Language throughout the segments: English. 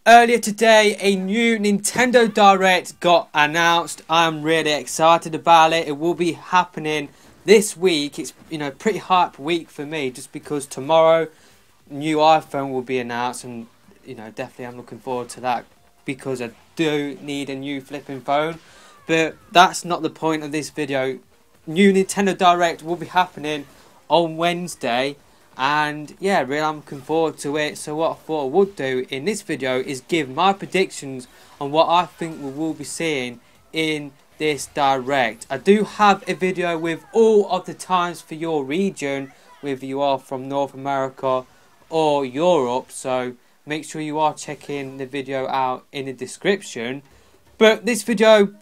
Earlier today, a new Nintendo Direct got announced. I'm really excited about it. It will be happening this week. It's pretty hype week for me, just because tomorrow new iPhone will be announced, and definitely I'm looking forward to that because I do need a new flipping phone. But that's not the point of this video. New Nintendo Direct will be happening on Wednesday. And yeah, really I'm looking forward to it. So what I thought I would do in this video is give my predictions on what I think we will be seeing in this Direct. I do have a video with all of the times for your region, whether you are from North America or Europe. So make sure you are checking the video out in the description. But this video,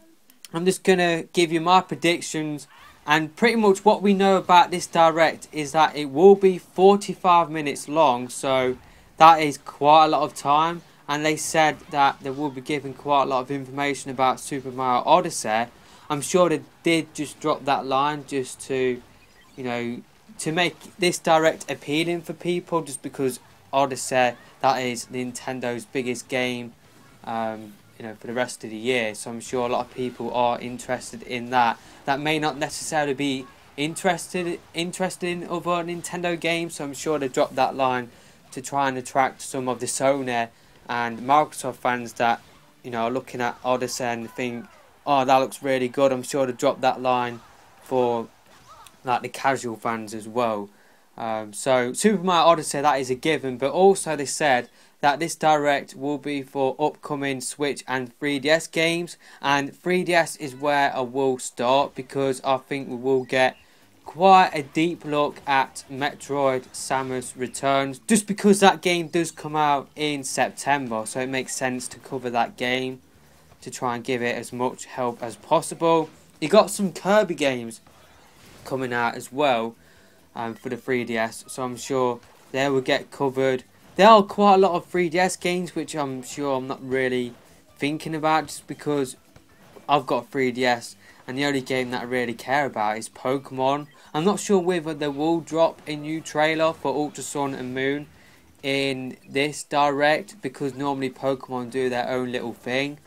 I'm just going to give you my predictions. And pretty much what we know about this Direct is that it will be 45 minutes long. So that is quite a lot of time. And they said that they will be giving quite a lot of information about Super Mario Odyssey. I'm sure they did just drop that line just to, to make this Direct appealing for people. Just because Odyssey, that is Nintendo's biggest game, for the rest of the year. So I'm sure a lot of people are interested in that. That may not necessarily be interested in other Nintendo games. So I'm sure they dropped that line to try and attract some of the Sony and Microsoft fans that are looking at Odyssey and think, oh, that looks really good. I'm sure they dropped that line for like the casual fans as well. So Super Mario Odyssey, that is a given. But also they said that this Direct will be for upcoming Switch and 3DS games. And 3DS is where I will start, because I think we will get quite a deep look at Metroid Samus Returns, just because that game does come out in September. So it makes sense to cover that game, to try and give it as much help as possible. You got some Kirby games coming out as well for the 3DS. So I'm sure they will get covered. There are quite a lot of 3DS games which I'm sure I'm not really thinking about, just because I've got 3DS and the only game that I really care about is Pokemon. I'm not sure whether they will drop a new trailer for Ultra Sun and Moon in this Direct, because normally Pokemon do their own little thing.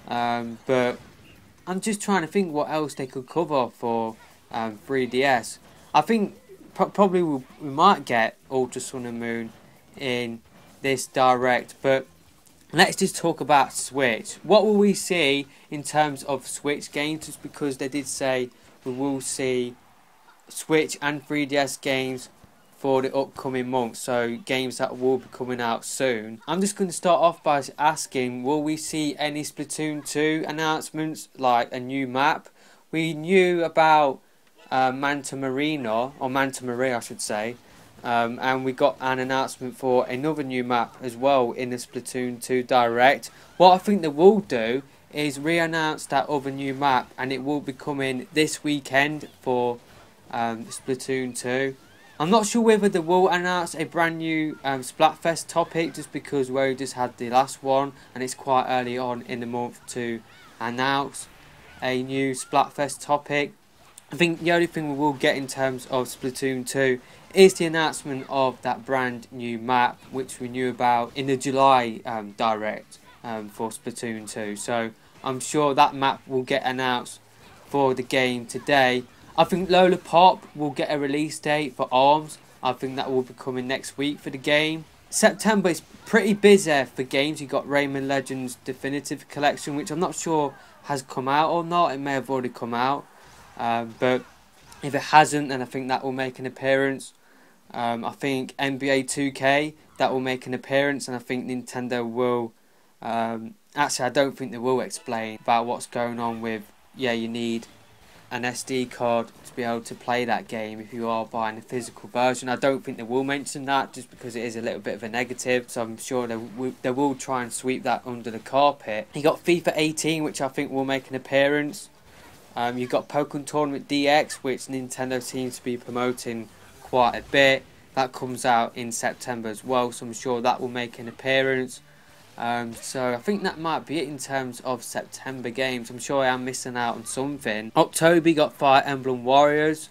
But I'm just trying to think what else they could cover for 3DS. I think probably we might get Ultra Sun and Moon in this Direct, but let's just talk about Switch. What will we see in terms of Switch games? Just because they did say we will see Switch and 3DS games for the upcoming months, so games that will be coming out soon. I'm just going to start off by asking, will we see any Splatoon 2 announcements, like a new map? We knew about Manta Maria, I should say. And we got an announcement for another new map as well in the Splatoon 2 Direct. What I think they will do is re-announce that other new map, and it will be coming this weekend for Splatoon 2. I'm not sure whether they will announce a brand new Splatfest topic, just because we just had the last one and it's quite early on in the month to announce a new Splatfest topic. I think the only thing we will get in terms of Splatoon 2 is the announcement of that brand new map, which we knew about in the July Direct for Splatoon 2. So I'm sure that map will get announced for the game today. I think Lola Pop will get a release date for ARMS. I think that will be coming next week for the game. September is pretty busy for games. You got Rayman Legends Definitive Collection, which I'm not sure has come out or not. It may have already come out. But if it hasn't, then I think that will make an appearance. I think NBA 2K, that will make an appearance, and I think Nintendo will actually, I don't think they will explain about what's going on with, you need an SD card to be able to play that game if you are buying a physical version. I don't think they will mention that, just because it is a little bit of a negative, so I'm sure they will try and sweep that under the carpet. You got FIFA 18, which I think will make an appearance. You've got Pokemon Tournament DX, which Nintendo seems to be promoting quite a bit. That comes out in September as well, so I'm sure that will make an appearance. So I think that might be it in terms of September games. I'm sure I am missing out on something. October, you got Fire Emblem Warriors.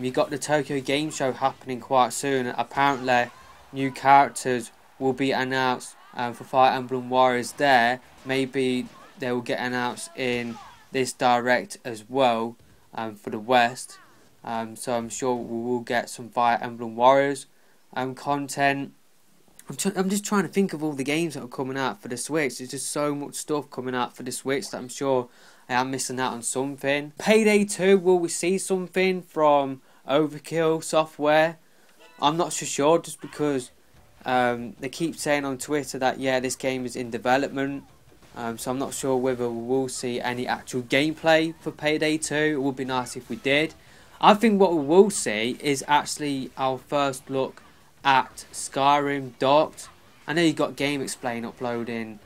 You got the Tokyo Game Show happening quite soon. Apparently, new characters will be announced for Fire Emblem Warriors there. Maybe they will get announced in this direct as well, for the West. So I'm sure we will get some Fire Emblem Warriors content. I'm just trying to think of all the games that are coming out for the Switch. There's just so much stuff coming out for the Switch that I'm sure I am missing out on something. Payday 2, will we see something from Overkill Software? I'm not so sure, just because they keep saying on Twitter that yeah, this game is in development. So I'm not sure whether we will see any actual gameplay for Payday 2. It would be nice if we did. I think what we will see is actually our first look at Skyrim docked. I know you got Game Explain uploading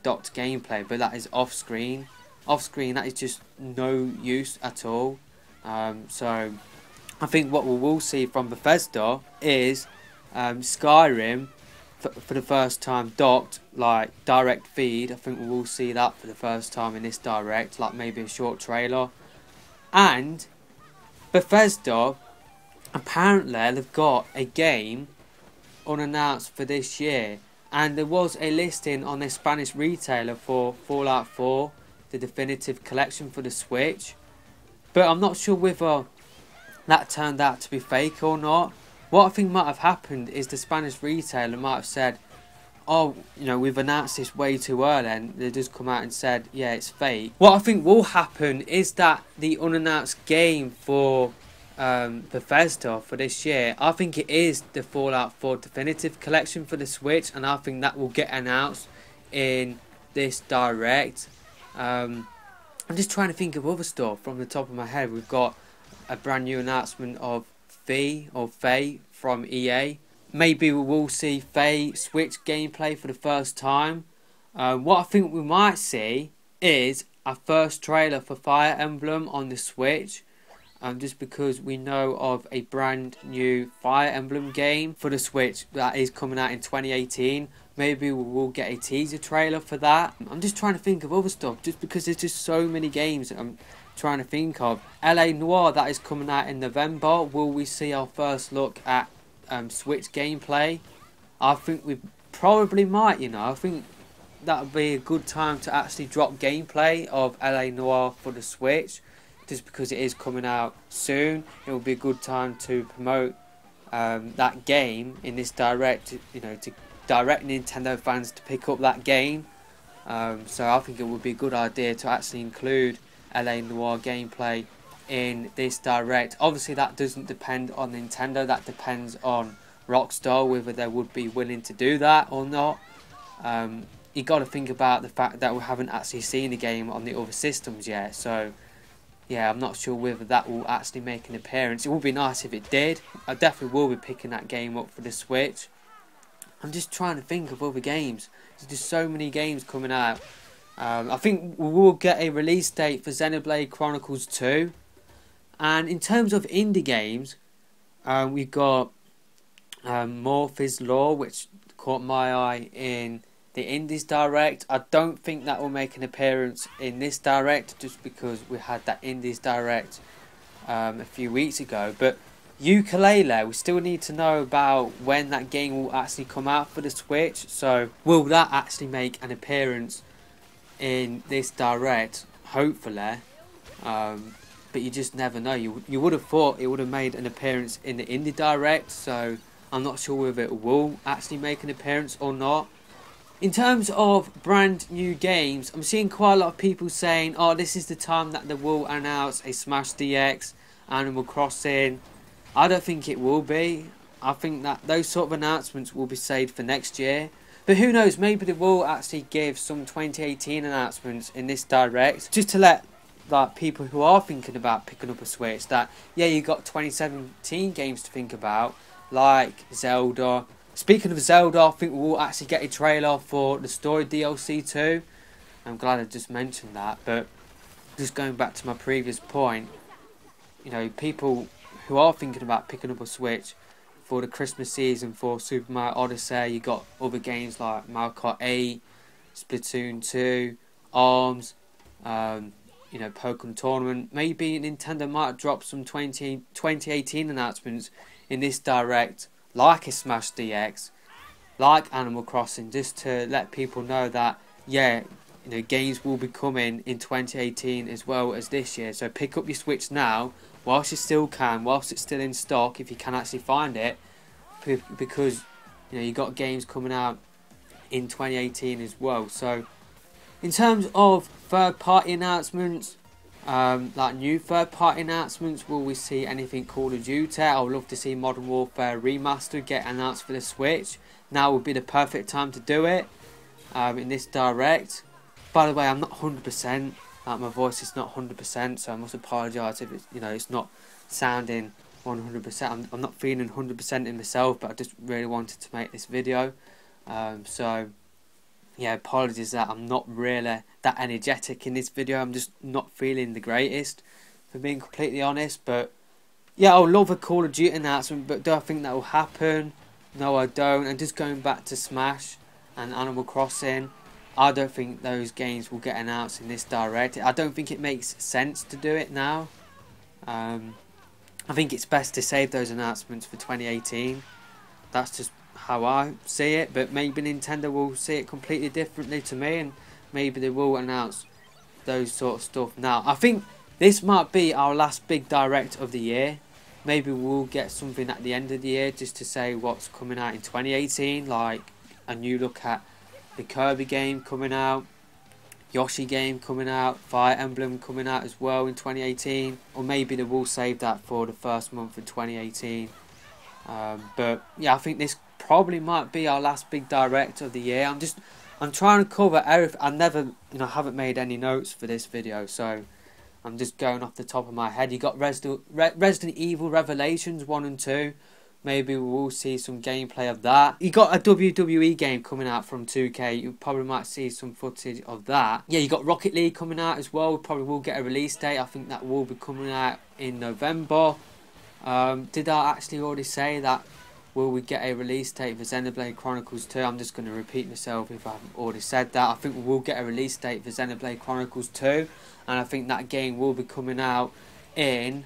docked gameplay, but that is off screen. Off screen, that is just no use at all. So I think what we will see from Bethesda is Skyrim for the first time docked, like direct feed. I think we will see that for the first time in this direct, like maybe a short trailer. And Bethesda, apparently they've got a game unannounced for this year, and there was a listing on their Spanish retailer for Fallout 4, the definitive collection for the Switch, but I'm not sure whether that turned out to be fake or not. What I think might have happened is the Spanish retailer might have said, oh, you know, we've announced this way too early, and they just come out and said, yeah, it's fake. What I think will happen is that the unannounced game for Bethesda for this year, I think it is the Fallout 4 Definitive Collection for the Switch, and I think that will get announced in this direct. I'm just trying to think of other stuff from the top of my head. We've got a brand new announcement of Faye from EA. Maybe we will see Faye Switch gameplay for the first time. What I think we might see is a first trailer for Fire Emblem on the Switch. Just because we know of a brand new Fire Emblem game for the Switch that is coming out in 2018. Maybe we will get a teaser trailer for that. I'm just trying to think of other stuff, just because there's just so many games that I'm trying to think of. LA Noire, that is coming out in November. Will we see our first look at Switch gameplay? I think we probably might, you know. I think that would be a good time to actually drop gameplay of LA Noire for the Switch. Just because it is coming out soon, it will be a good time to promote that game in this direct, you know, to direct Nintendo fans to pick up that game. So I think it would be a good idea to actually include LA Noire gameplay in this direct. Obviously that doesn't depend on Nintendo, that depends on Rockstar, whether they would be willing to do that or not. You got to think about the fact that we haven't actually seen the game on the other systems yet, so yeah, I'm not sure whether that will actually make an appearance. It would be nice if it did. I definitely will be picking that game up for the Switch. I'm just trying to think of other games. There's just so many games coming out. I think we will get a release date for Xenoblade Chronicles 2. And in terms of indie games, we've got Morphe's Law, which caught my eye in the Indies Direct. I don't think that will make an appearance in this Direct, just because we had that Indies Direct a few weeks ago. But Yooka-Laylee, we still need to know about when that game will actually come out for the Switch. So will that actually make an appearance in this Direct? Hopefully. But you just never know. You would have thought it would have made an appearance in the Indie Direct, so I'm not sure whether it will actually make an appearance or not. In terms of brand new games, I'm seeing quite a lot of people saying, oh, this is the time that they will announce a Smash DX, Animal Crossing. I don't think it will be. I think that those sort of announcements will be saved for next year. But who knows, maybe they will actually give some 2018 announcements in this Direct, just to let like people who are thinking about picking up a Switch that, yeah, you got 2017 games to think about, like Zelda. Speaking of Zelda, I think we'll actually get a trailer for the story DLC too. I'm glad I just mentioned that, but just going back to my previous point, you know, people who are thinking about picking up a Switch for the Christmas season for Super Mario Odyssey, you got other games like Mario Kart 8, Splatoon 2, ARMS, you know, Pokemon Tournament. Maybe Nintendo might drop some 2018 announcements in this Direct, like a Smash DX, like Animal Crossing, just to let people know that, yeah, you know, games will be coming in 2018 as well as this year. So pick up your Switch now, whilst you still can, whilst it's still in stock, if you can actually find it, because you know you got games coming out in 2018 as well. So in terms of third-party announcements, like new third-party announcements, will we see anything Call of Duty? I would love to see Modern Warfare Remastered get announced for the Switch. Now would be the perfect time to do it in this direct. By the way, I'm not 100%. Like, my voice is not 100%, so I must apologise if it's, you know, it's not sounding 100%. I'm not feeling 100% in myself, but I just really wanted to make this video. So yeah, apologies that I'm not really that energetic in this video. I'm just not feeling the greatest, for being completely honest. But yeah, I'll love a Call of Duty announcement, but do I think that will happen? No, I don't. And just going back to Smash and Animal Crossing, I don't think those games will get announced in this direct. I don't think it makes sense to do it now. I think it's best to save those announcements for 2018. That's just how I see it, but maybe Nintendo will see it completely differently to me, and maybe they will announce those sort of stuff now. I think this might be our last big direct of the year. Maybe we'll get something at the end of the year just to say what's coming out in 2018, like a new look at the Kirby game coming out, Yoshi game coming out, Fire Emblem coming out as well in 2018, or maybe they will save that for the first month of 2018. But yeah, I think this probably might be our last big direct of the year. I'm trying to cover everything. I never, haven't made any notes for this video, so I'm just going off the top of my head. You got Resident Evil Revelations 1 and 2. Maybe we'll see some gameplay of that. You got a WWE game coming out from 2K. You probably might see some footage of that. Yeah, you got Rocket League coming out as well. We probably will get a release date. I think that will be coming out in November. Did I actually already say that? Will we get a release date for Xenoblade Chronicles 2? I'm just going to repeat myself if I haven't already said that. I think we will get a release date for Xenoblade Chronicles 2. And I think that game will be coming out in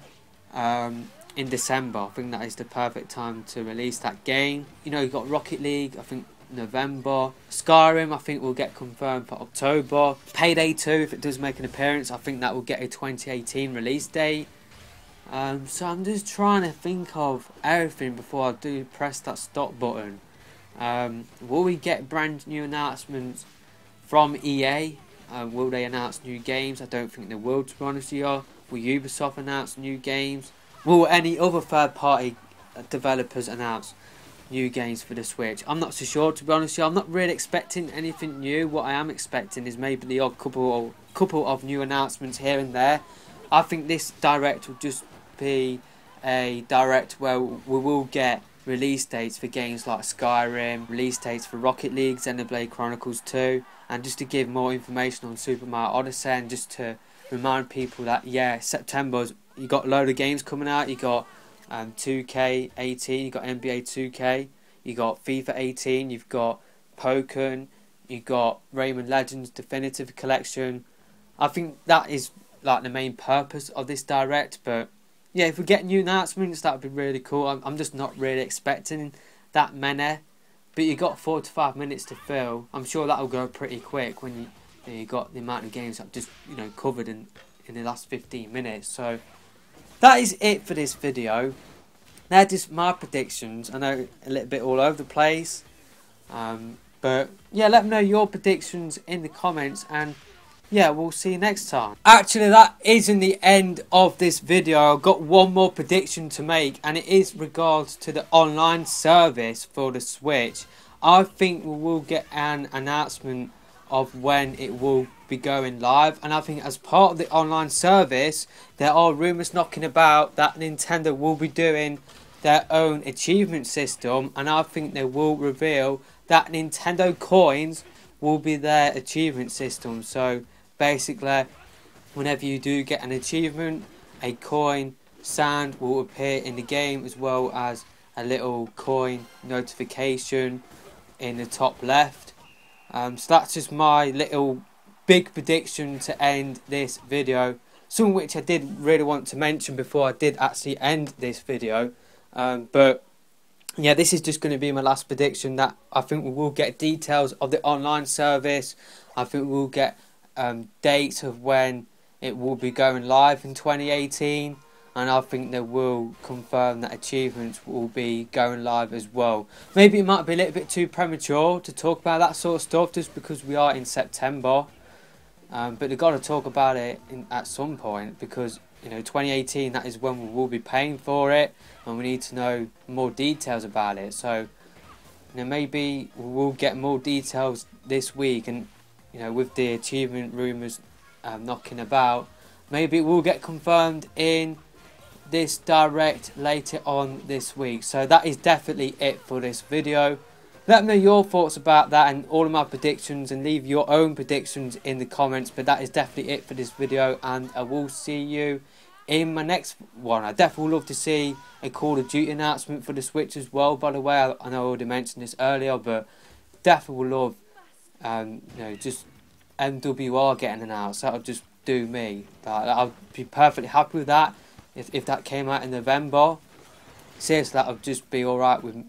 December. I think that is the perfect time to release that game. You know, you've got Rocket League, I think November. Skyrim, I think will get confirmed for October. Payday 2, if it does make an appearance, I think that will get a 2018 release date. So I'm just trying to think of everything before I do press that stop button. Will we get brand new announcements from EA? Will they announce new games? I don't think they will, to be honest with you. Will Ubisoft announce new games? Will any other third party developers announce new games for the Switch? I'm not so sure, to be honest with you. I'm not really expecting anything new. What I am expecting is maybe the odd couple of new announcements here and there. I think this direct will just be a direct where we will get release dates for games like Skyrim, release dates for Rocket League, Xenoblade Chronicles 2, and just to give more information on Super Mario Odyssey, and just to remind people that, yeah, September's, you got a load of games coming out. You got 2K18, you got NBA 2K, you got FIFA 18, you've got Pokken, you got Rayman Legends Definitive Collection. I think that is like the main purpose of this direct, but yeah, if we get new announcements, that would be really cool. I'm just not really expecting that many, but you got 4 to 5 minutes to fill. I'm sure that will go pretty quick when you got the amount of games I've just covered in the last 15 minutes. So that is it for this video. They're just my predictions. I know a little bit all over the place, but yeah, let me know your predictions in the comments, and yeah, we'll see you next time. Actually, that isn't the end of this video. I've got one more prediction to make, and it is regards to the online service for the Switch. I think we will get an announcement of when it will be going live, and I think as part of the online service, there are rumours knocking about that Nintendo will be doing their own achievement system, and I think they will reveal that Nintendo coins will be their achievement system. So basically, whenever you do get an achievement, a coin sound will appear in the game, as well as a little coin notification in the top left. So that's just my little big prediction to end this video, some of which I did really want to mention before I did actually end this video, but Yeah, this is just going to be my last prediction, that I think we will get details of the online service. I think we'll get dates of when it will be going live in 2018, and I think they will confirm that achievements will be going live as well. Maybe it might be a little bit too premature to talk about that sort of stuff just because we are in September, but they've got to talk about it at some point, because 2018, that is when we will be paying for it, and we need to know more details about it. So maybe we will get more details this week, and with the achievement rumours knocking about, maybe it will get confirmed in this direct later on this week. So that is definitely it for this video. Let me know your thoughts about that and all of my predictions, and leave your own predictions in the comments. But that is definitely it for this video, and I will see you in my next one. I definitely would love to see a Call of Duty announcement for the Switch as well, by the way. I know I already mentioned this earlier, but definitely would love just MWR getting announced. That would just do me. I'd be perfectly happy with that if that came out in November. Seriously, that would just be alright with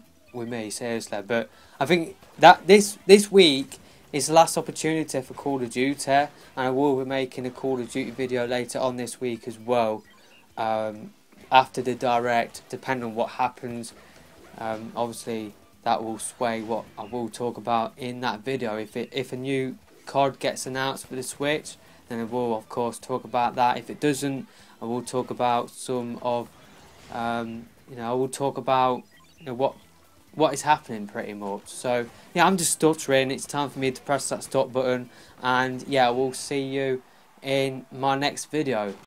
me, seriously. But I think that this week is the last opportunity for Call of Duty, and I will be making a Call of Duty video later on this week as well, after the direct, depending on what happens. Obviously that will sway what I will talk about in that video. If a new COD gets announced for the Switch, then I will of course talk about that. If it doesn't, I will talk about some of I will talk about what is happening pretty much. So yeah, I'm just stuttering. It's time for me to press that stop button, and yeah, I will see you in my next video.